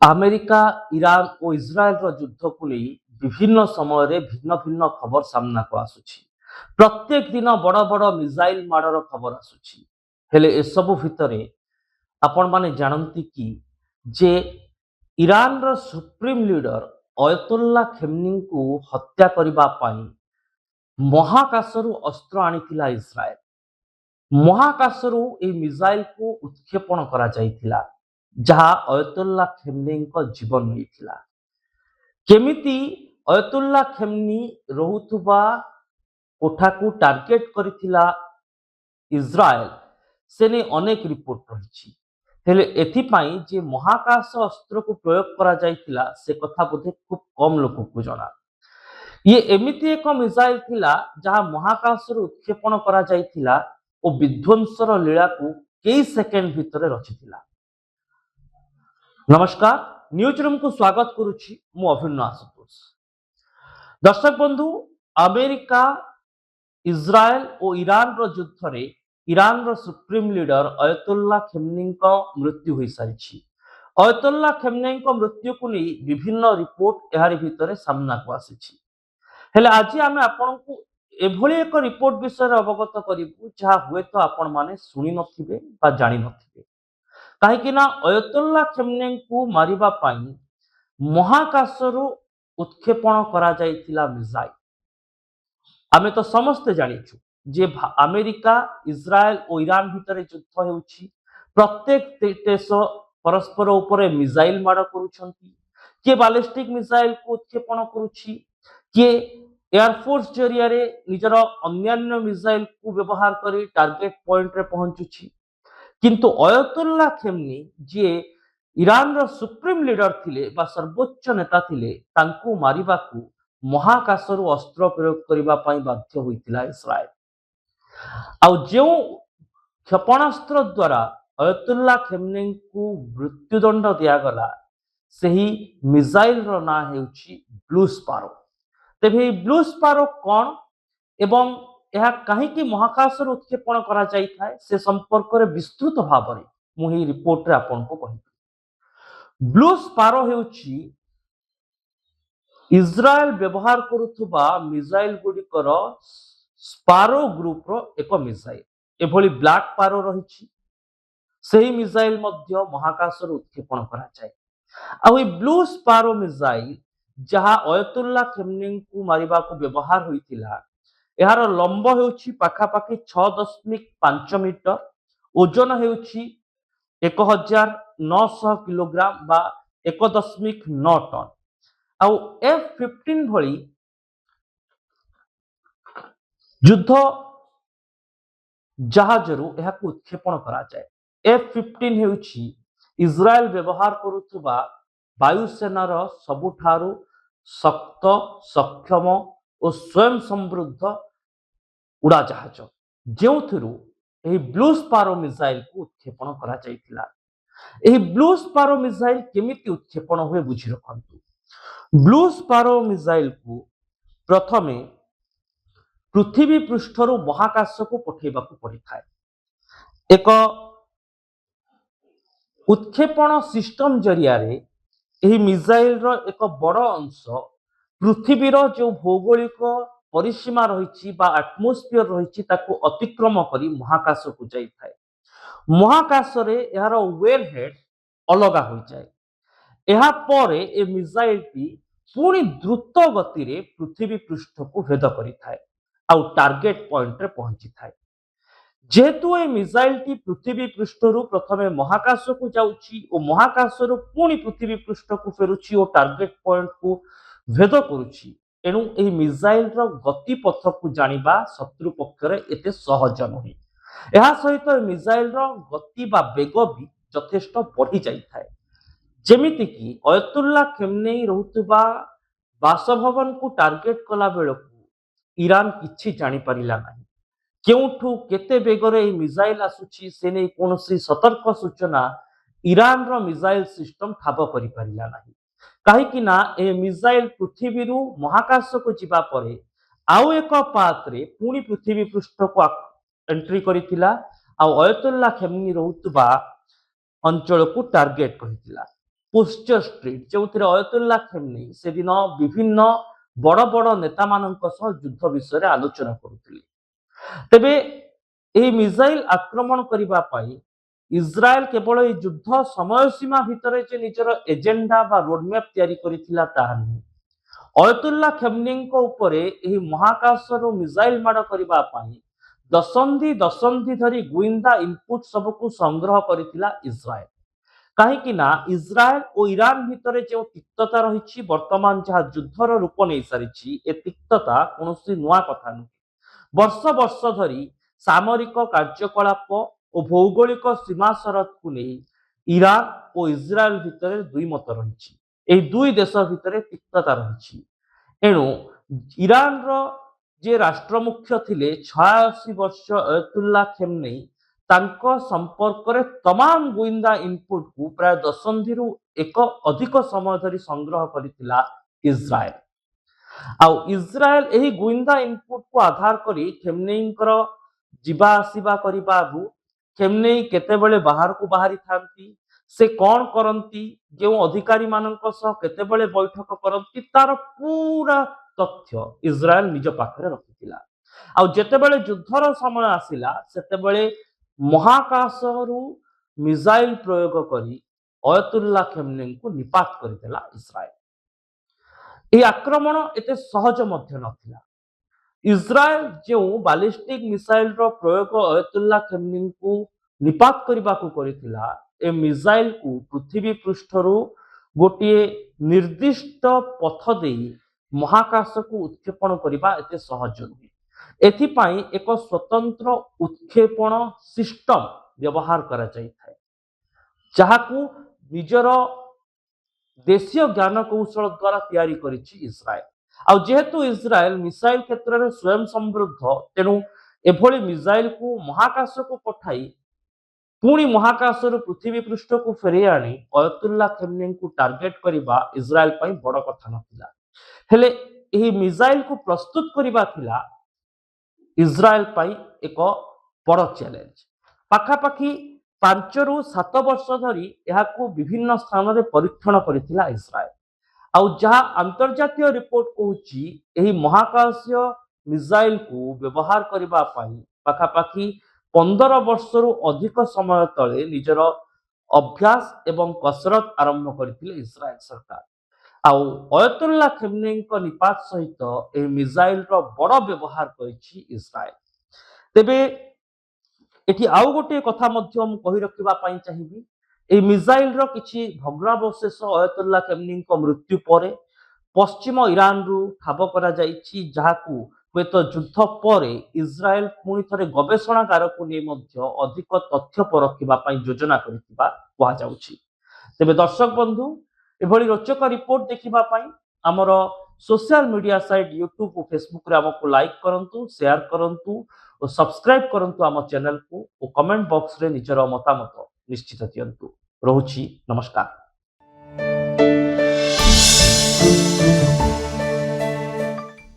America Iran ଓ ଇସ୍ରାଏଲର ଯୁଦ୍ଧକୁ ନେଇ ବିଭିନ୍ନ ସମୟରେ ଭିନ୍ନ ଭିନ୍ନ ଖବର ସାମ୍ନାକୁ ଆସୁଛି। ପ୍ରତ୍ୟେକ ଦିନ ବଡ଼ ବଡ଼ ମିସାଇଲ ମାଡ଼ର ଖବର ଆସୁଛି। ହେଲେ ଏସବୁ ଭିତରେ ଆପଣମାନେ ଜାଣନ୍ତି କି ଯେ ଇରାନର ସୁପ୍ରିମ ଲିଡର ଅୟତୁଲ୍ଲା ଖେମନିଙ୍କୁ ହତ୍ୟା କରିବା ପାଇଁ ମହାକାଶରୁ ଅସ୍ତ୍ର ଆଣିଥିଲା ଇସ୍ରାଏଲ। ମହାକାଶରୁ ଏହି ମିସାଇଲକୁ ଉତ୍କ୍ଷେପଣ କରାଯାଇଥିଲା, ଯାହା ଅୟତୁଲ୍ଲା ଖେମନେଇଙ୍କ ଜୀବନ ନେଇଥିଲା। କେମିତି ଅୟତୁଲ୍ଲା ଖେମନି ରହୁଥିବା କୋଠାକୁ ଟାର୍ଗେଟ କରିଥିଲା ଇସ୍ରାଏଲ, ସେ ନେଇ ଅନେକ ରିପୋର୍ଟ ରହିଛି। ହେଲେ ଏଥିପାଇଁ ଯେ ମହାକାଶ ଅସ୍ତ୍ରକୁ ପ୍ରୟୋଗ କରାଯାଇଥିଲା ସେ କଥା ବୋଧେ ଖୁବ କମ ଲୋକଙ୍କୁ ଜଣା। ଇଏ ଏମିତି ଏକ ମିସାଇଲ ଥିଲା ଯାହା ମହାକାଶରୁ ଉତ୍କ୍ଷେପଣ କରାଯାଇଥିଲା ଓ ବିଧ୍ୱଂସର ଲୀଳାକୁ କେଇ ସେକେଣ୍ଡ ଭିତରେ ରଚିଥିଲା। नमस्कार, न्यूज रूम को स्वागत करुछि मु अभिन्न आशुतोष। दर्शक बंधु, अमेरिका इस्राएल और ईरान रो युद्ध रे ईरान रो सुप्रीम लीडर अयतुल्ला खेमनी मृत्यु हो सारी। अयतुल्ला खेमनी मृत्यु को नहीं विभिन्न रिपोर्ट यार भितर सामना को आसी। हेले आज आम आपण को एभली एक रिपोर्ट विषय अवगत करूँ जहाँ हुए तो आपण माने शुणी नथिबे बा जानि नथिबे। कहीं अयतुल्ला खेमनी को मारिबा पाई महाकाशरू उत्क्षेपण करा जायतिला मिसाइल। आमे तो समस्ते जानिछु जे अमेरिका इस्राएल और ईरान भितर युद्ध हेउछि। प्रत्येक देश परस्पर उपरे मिसाइल माड़ करूछंती। किए बैलिस्टिक मिसाइल को उत्क्षेपण करूछि, किए एयरफोर्स जरिया रे निजर अन्यान्य मिसाइल को व्यवहार करी टार्गेट पॉइंट रे पहुंचुछि। किंतु अयतुल्ला खेमनी जे ईरान रो सुप्रीम लीडर थिले बा सर्वोच्च नेता थिले, तांकू मारिबाकू महाकाशरू अस्त्र प्रयोग करिबा पई बाध्य होइतिला इस्राएल। आउ जो क्षेपणास्त्र द्वारा अयतुल्ला खेमनी को मृत्युदंड दिया गला, सही मिसाइल रो ना हेउछि ब्लू स्पारो। तेबे ब्लू स्पारो कोन एवं यह कहीं महाकाश उत्क्षेपण करा जाइथाय से संपर्क में विस्तृत भाव में मुझे रिपोर्ट रे आपन को कहि। ब्लू स्पारो हेउछि इस्राएल व्यवहार करुथुबा मिसाइल गुडिकर स्पारो ग्रुप रो एक मिसाइल। एभली ब्लैक पारो रहिछि, सही मिसाइल मध्य महाकाश उत्क्षेपण करा जाय। आ ओई ब्लू स्पारो मिसाइल जहां अयतुल्ला खेमनी को मारिबा को व्यवहार होइतिला, यार लंब हेउछि पाखापाखि 6.5 मीटर, ओजन हेउछि 1900 किलोग्राम बा 1.9 टन। आउ F-15 भली युद्ध जहाजरू एहाकु उत्क्षेपण करा जाए। F-15 हेउछि इस्राएल व्यवहार करुथुबा वायुसेनार सबुठारु शक्त, सक्षम और स्वयं समृद्ध उड़ाजहाज, जो ब्लू स्पारो मिसाइल को उत्क्षेपण करा जाइतिला। एही ब्लू स्पारो मिसाइल केमिति उत्क्षेपण हुए बुझी रखंतु। ब्लू स्पारो मिसाइल को प्रथमे पृथ्वी पृष्ठरू महाकाश को पठेबाकू पड़िथाय। एक उत्क्षेपण सिस्टम जरिया रे एही मिसाइल रो एक बड़ अंश पृथ्वीर जो भौगोलिक परिसीमा रही एटमोस्फियर रही अतिक्रम करी महाकाश को जाए। महाकाश रे यार वेल हेड अलग हो जाए। यह पर ए मिसाइल टी पुणी द्रुत गति रे पृथ्वी पृष्ठ को भेद करि थाए आउ टार्गेट पॉइंट रे पहुंची थाए। जेहेतु ए मिसाइल टी पृथ्वी पृष्ठरू प्रथमे महाकाश को जाउछि और महाकाश रो पुणी पृथ्वी पृष्ठ को फेरुछि और टार्गेट पॉइंट को भेद करुछि, एणु एही मिसाइल रो गति पथ को जानिबा शत्रु पक्षरे एते सहज नहुई। एहा सहित मिसाइल रो गति बा बेग भी यथेष्ट बढ़ी जाई थाए। जेमिति कि अयतुल्ला खेमनी रहुतबा बासभवन को टार्गेट कला बेलकू ईरान किछि जानि परिला नाही। केउठू केते बेगरे मिसाइल आसुछि से नै कोनोसी सतर्क सूचना ईरान रो मिसाइल सिस्टम ठाब करि परिला नाही। कहीं ना ए मिसाइल पृथ्वी महाकाश को जीवा परे आउ एक पाथ रे पुणी पृथ्वी पृष्ठ को एंट्री करितिला आ अयतुल्ला खेमनी रहुतबा अंचल को टार्गेट करितिला। पोस्टर स्ट्रीट जो अयतुल्ला खेमनेई से दिन विभिन्न बड़ बड़ नेता मानक युद्ध विषय आलोचना करुले। तेबे यह मिसाइल आक्रमण करने इज्राएल केवल युद्ध समय सीमा भितर जे निजर एजेंडा बा रोडमैप तैयारी करिथिला ताहा नहीं। अयतुल्ला खेमनेईଙ୍କ उपरे ଏହି ମହାକାଶରୁ ମିସାଇଲ ମାଡ଼ କରିବା ପାଇଁ ଦଶନ୍ଧି ଧରି ଗୁଇନ୍ଦା ଇନପୁଟ ସବୁକୁ ସଂଗ୍ରହ କରିଥିଲା ଇସ୍ରାଏଲ। କାହିଁକି ନା ଇସ୍ରାଏଲ ଓ ଇରାନ ଭିତରେ ଯେଉଁ ତିକ୍ତତା ରହିଛି ବର୍ତ୍ତମାନ ଯାହା ଯୁଦ୍ଧର ରୂପ ନେଇ ସାରିଛି ଏ ତିକ୍ତତା କୌଣସି ନୂଆ କଥା ନୁହେଁ। ବର୍ଷ ବର୍ଷ ଧରି ସାମରିକ କାର୍ଯ୍ୟକଳାପ ଓ ଭୌଗୋଳିକ ସୀମା ସରତକୁ ନେଇ ଇରାନ ଓ ଇସ୍ରାଏଲ ଭିତରେ ଦୁଇ ମତ ରହିଛି। ଏହି ଦୁଇ ଦେଶ ଭିତରେ ତିକ୍ତତା ରହିଛି। ଏଣୁ ଇରାନର ଯେ ରାଷ୍ଟ୍ରମୁଖ୍ୟ ଥିଲେ 86 ବର୍ଷ ଅୟତୁଲ୍ଲା ଖେମନେଇ ତାଙ୍କ ସମ୍ପର୍କରେ ତମାମ ଗୁଇନ୍ଦା ଇନପୁଟକୁ ପ୍ରାୟ ଦଶନ୍ଧିରୁ ଏକ ଅଧିକ ସମୟ ଧରି ସଂଗ୍ରହ କରିଥିଲା ଇସ୍ରାଏଲ। ଆଉ ଇସ୍ରାଏଲ ଏହି ଗୁଇନ୍ଦା ଇନପୁଟକୁ ଆଧାର କରି ଖେମନେଇଙ୍କର ଯିବା ଆସିବା କରିବାରୁ ଖେମନେଇ କେତେବେଳେ ବାହାରକୁ ବାହାରି ଥାନ୍ତି, से कौन करती, जो अधिकारी मानक सह केतेबेले बैठक करती तार पूरा तथ्य इज्राएल निज पाखरे रखिथिला। आ जेतेबेले युद्धर समय आसिला सेतेबेले महाकाशरू मिसाइल प्रयोग करी अयतुल्ला खेमनेई को निपात करदेला इज्राएल। यह आक्रमण एते सहज मध्य नथिला। इज्राएल जो बालिस्टिक मिसाइल रो प्रयोग अयतुल्ला खेमनेई को निपात करबा को करिथिला ए मिसाइल को पृथ्वी पृष्ठरू गोटे निर्दिष्ट पथ दे महाकाश को उत्क्षेपण करबा एते सहज नुहे। एथिपाई एक स्वतंत्र उत्क्षेपण सिस्टम व्यवहार करा जाय थाए जहाकू निजर देशीय ज्ञान कौशल द्वारा तैयारी करिछि इस्राएल। आ जेहेतु इस्राएल मिसाइल क्षेत्र में स्वयं समृद्ध तेणु एभली मिसाइल को महाकाश को पठाई पुणी महाकाश पृथ्वी पृष्ठ को फेरे आनी अयतुल्ला खेमनेई को टार्गेट करबा इस्राएल पई बड़ कथा नथिला। हेले एही मिसाइल को प्रस्तुत करबा थिला इस्राएल पई एक बड़ चैलेंज। पाखापाखी 5 ରୁ 7 वर्ष धरी यहाकू विभिन्न स्थान में परीक्षण करथिला इस्राएल। आउ जहा अंतर्जातीय रिपोर्ट कहूची एही महाकाशीय मिसाइल को व्यवहार करबा पई पाखापाखी 15 वर्षरू अधिक समय तले निजर अभ्यास एवं कसरत आरंभ करथिले इस्राएल सरकार। आउ अयतुल्ला खेमनेई निपात सहित एही मिसाइल रो बड़ व्यवहार करिछि इस्राएल। तेबे एठी आउ गोटे कथा मध्य हम कहि रखिबा पई चाहिबी ए मिसाइल रो किछि भग्नावशेष अयतुल्ला खेमनेई मृत्यु पर पश्चिम ईरान रु ठाब करा जाइछि जहाकू हुएत युद्ध पर इस्राएल पुणी थे गवेषणागार को नहीं अधिक तथ्य परखा योजना कर। तेबे दर्शक बंधु एभली रोचक रिपोर्ट देखा आमर सोशल मीडिया साइट यूट्यूब और फेसबुक रे आमको लाइक करंतु, शेयर करंतु और सब्सक्राइब करंतु आम चैनल को और कमेंट बॉक्स रे निजर मतामत निश्चित दियंतु। रहुछि नमस्कार।